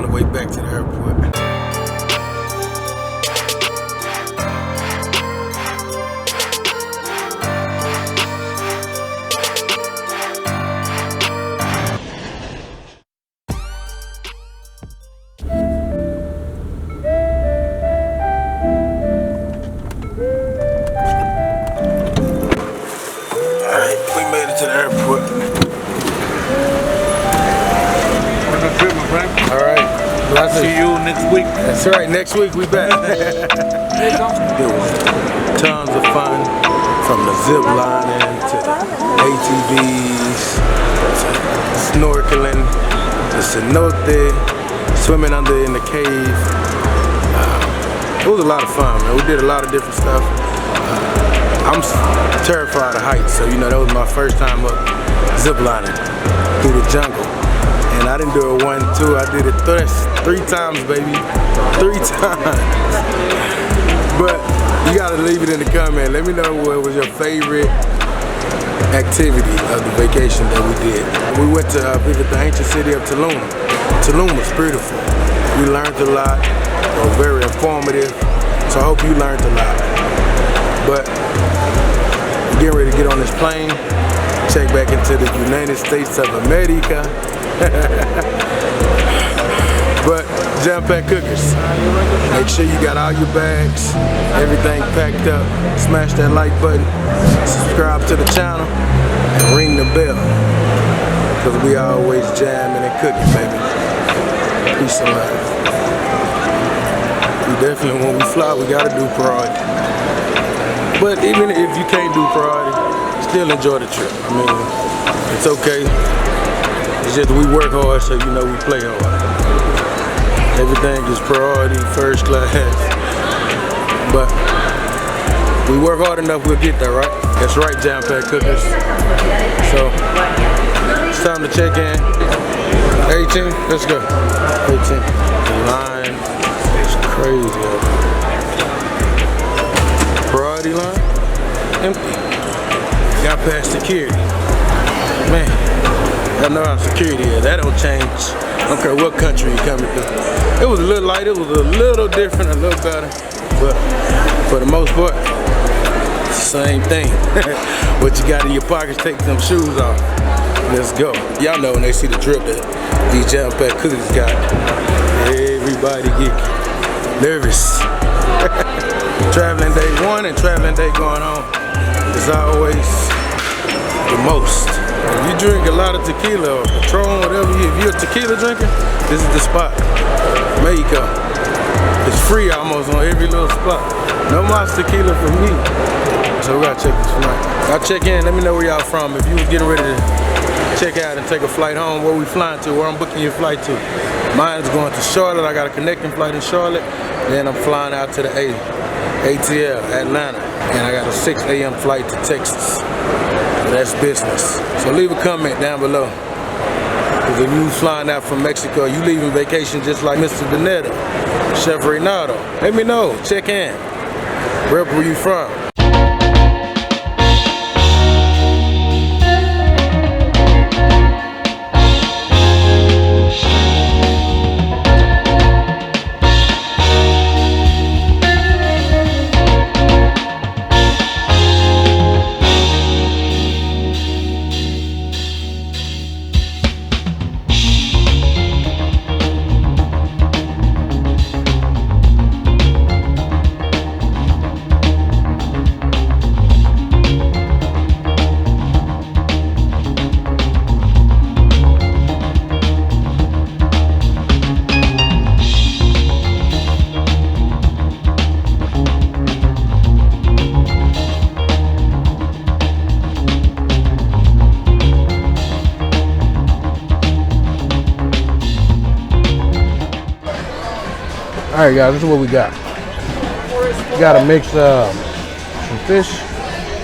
on the way back to the airport. Alright, we made it to the airport. Alright. I'll see you next week. That's right, next week we back. It was tons of fun, from the zip lining to the ATVs, to snorkeling, to cenote, swimming under in the cave. It was a lot of fun, man. We did a lot of different stuff. I'm terrified of heights, so you know that was my first time up zip lining through the jungle. And I didn't do it 1, 2, I did it 3 times, baby. 3 times. But you gotta leave it in the comment. Let me know what was your favorite activity of the vacation that we did. We went to visit the ancient city of Tulum. Tulum was beautiful. We learned a lot. It was very informative. So I hope you learned a lot. But we're getting ready to get on this plane, check back into the United States of America. But jam pack cookers, make sure you got all your bags, everything packed up. Smash that like button, subscribe to the channel, and ring the bell, because we always jamming and cooking, baby. Peace and love. We definitely, when we fly, we gotta do priority. But even if you can't do priority, still enjoy the trip. I mean, it's okay. It's just we work hard, so you know we play hard. Everything is priority, first class. But we work hard enough, we'll get there, right? That's right, jam pack cookers. So it's time to check in. 18, let's go. 18. The line is crazy. Priority line, empty. Got past security. Man. I know how security is. That don't change. I don't care what country you're coming through. It was a little light, it was a little different, a little better. But for the most part, it's the same thing. What you got in your pockets, take them shoes off. Let's go. Y'all know when they see the drip that these jam pack cookies got, everybody get nervous. Traveling day 1 and traveling day going on is always the most. If you drink a lot of tequila or Patron, whatever, if you're a tequila drinker, this is the spot. Mexico. It's free almost on every little spot. No more tequila for me. So we gotta check this flight. Y'all check in, let me know where y'all from. If you was getting ready to check out and take a flight home, where we flying to, where I'm booking your flight to. Mine's going to Charlotte. I got a connecting flight in Charlotte. Then I'm flying out to the ATL, Atlanta. And I got a 6 a.m. flight to Texas. That's business. So leave a comment down below. Because if you flying out from Mexico, you leaving vacation just like Mr. Donetta, Chef Renato. Let me know, check in. Where you from? All right, guys, this is what we got. We got a mix of some fish,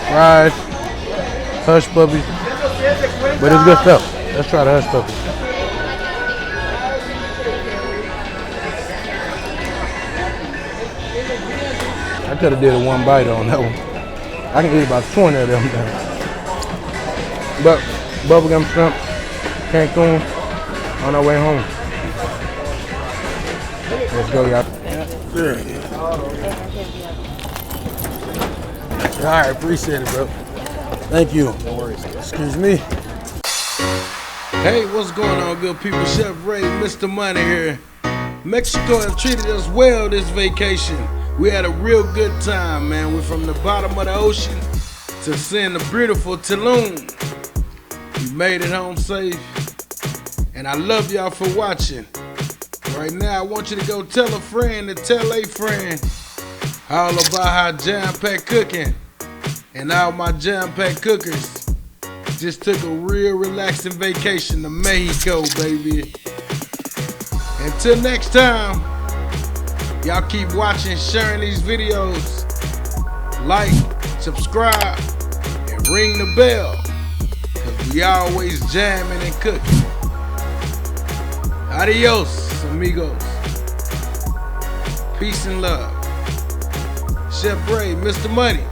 fries, hush puppies, but it's good stuff. Let's try the hush puppies. I could have did a 1 bite on that one. I can eat about 20 of them now. But bubblegum shrimp, Cancun, on our way home. Let's go, y'all. All right, appreciate it, bro. Thank you. No worries. Excuse me. Hey, what's going on, good people? Chef Ray, Mr. Money here. Mexico has treated us well this vacation. We had a real good time, man. We're from the bottom of the ocean to seeing the beautiful Tulum. We made it home safe, and I love y'all for watching. Right now, I want you to go tell a friend to tell a friend all about how Jam-Packed Cooking and all my Jam-Packed cookers just took a real relaxing vacation to Mexico, baby. Until next time, y'all keep watching, sharing these videos. Like, subscribe, and ring the bell, because we always jamming and cooking. Adios, amigos. Peace and love. Chef Ray, Mr. Money.